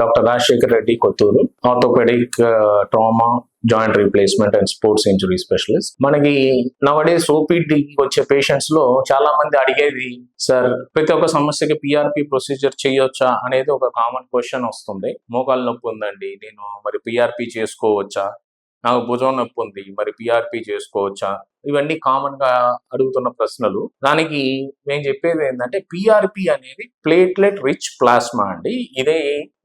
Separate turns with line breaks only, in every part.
Doctor Rajasekhar Reddy Kothuru, orthopaedic trauma, joint replacement and sports injury specialist. మనకి nowadays OPD వచ్చే patients లో చాలా మంది అడిగేది, సార్ ప్రతి ఒక్క సమస్యకి పిఆర్పి ప్రొసీజర్ చేయొచ్చా అనేది ఒక కామన్ క్వశ్చన్ వస్తుంది. మోకాలు నొప్పి ఉందండి, నేను మరి పిఆర్పి చేసుకోవచ్చా, నాకు భుజం నొప్పి ఉంది, మరి పిఆర్పి చేసుకోవచ్చా, ఇవన్నీ కామన్ గా అడుగుతున్న ప్రశ్నలు. దానికి నేను చెప్పేది ఏంటంటే, పిఆర్పి అనేది ప్లేట్లెట్ రిచ్ ప్లాస్మా అండి. ఇదే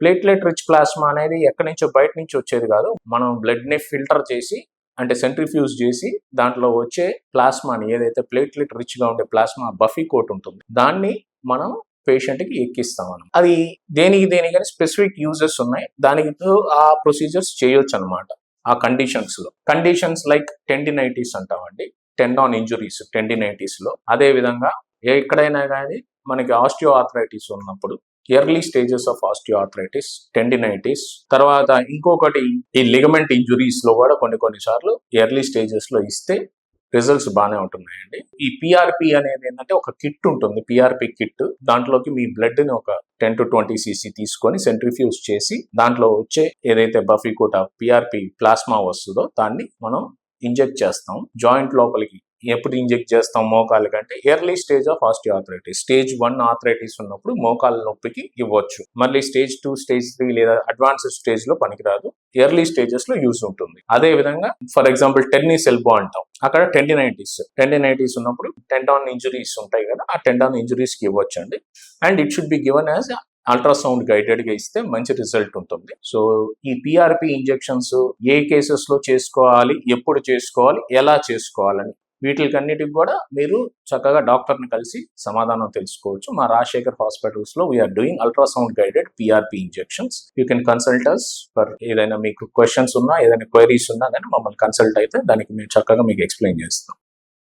ప్లేట్లెట్ రిచ్ ప్లాస్మా అనేది ఎక్కడి నుంచో బయట నుంచి వచ్చేది కాదు. మనం బ్లడ్ ని ఫిల్టర్ చేసి, అంటే సెంట్రిఫ్యూజ్ చేసి, దాంట్లో వచ్చే ప్లాస్మాని, ఏదైతే ప్లేట్లెట్ రిచ్ గా ఉండే ప్లాస్మా బఫీ కోట్ ఉంటుంది, దాన్ని మనం పేషెంట్ కి ఎక్కిస్తాం. అది దేనికి స్పెసిఫిక్ యూజెస్ ఉన్నాయి, దానికి ఆ ప్రొసీజర్స్ చేయొచ్చు అనమాట. ఆ కండిషన్స్ లైక్ టెండినైటిస్ అంటామండి, టెండాన్ ఇంజురీస్ టెండినైటిస్ లో. అదే విధంగా ఎక్కడైనా కానీ మనకి ఆస్టియో ఆర్థరైటిస్ ఉన్నప్పుడు, early stages of osteo arthritis, tendinitis, తర్వాత ఇంకొకటి ఈ లిగమెంట్ ఇంజురీస్ లో కూడా కొన్ని సార్లు ఎర్లీ స్టేజెస్ లో ఇస్తే రిజల్ట్స్ బాగానే ఉంటున్నాయండి. ఈ పిఆర్పి అనేది ఏంటంటే ఒక కిట్ ఉంటుంది, పిఆర్పి కిట్. దాంట్లోకి మీ బ్లడ్ ని ఒక 10 to 20 cc తీసుకొని సెంట్రిఫ్యూజ్ చేసి, దాంట్లో వచ్చే ఏదైతే బఫీ కోట పిఆర్పి ప్లాస్మా వస్తుందో దాన్ని మనం ఇంజెక్ట్ చేస్తాం జాయింట్ లోపలికి. ఎప్పుడు ఇంజెక్ట్ చేస్తాం? మోకాలు కంటే early stage of osteo arthritis, stage 1 arthritis ఉన్నప్పుడు మోకాలు నొప్పికి ఇవ్వచ్చు. మళ్ళీ స్టేజ్ 2, స్టేజ్ 3 లేదా అడ్వాన్స్డ్ స్టేజ్ లో పనికిరాదు, ఎర్లీ స్టేజెస్ లో యూజ్ ఉంటుంది. అదే విధంగా ఫర్ ఎగ్జాంపుల్ టెన్నిస్ ఎల్బో అంటాం, అక్కడ టెండినైటిస్ ఉన్నప్పుడు టెండాన్ ఇంజురీస్ ఉంటాయి కదా, ఆ టెండాన్ ఇంజురీస్ కి ఇవ్వచ్చు అండి. And it should be given as ultrasound guided గా ఇస్తే మంచి రిజల్ట్ ఉంటుంది. సో ఈ పిఆర్పి ఇంజెక్షన్స్ ఏ కేసెస్ లో చేసుకోవాలి, ఎప్పుడు చేసుకోవాలి, ఎలా చేసుకోవాలని వీటికన్నిటికి కూడా మీరు చక్కగా డాక్టర్ని కలిసి సమాధానం తెలుసుకోవచ్చు. మా రాజశేఖర్ హాస్పిటల్స్ లో we're doing ultrasound guided PRP injections. You can consult us for ఏదైనా మీకు క్వశ్చన్స్ ఉన్నా, ఏదైనా క్వైరీస్ ఉన్నా కానీ మమ్మల్ని కన్సల్ట్ అయితే దానికి మేము చక్కగా మీకు ఎక్స్ప్లెయిన్ చేస్తాం.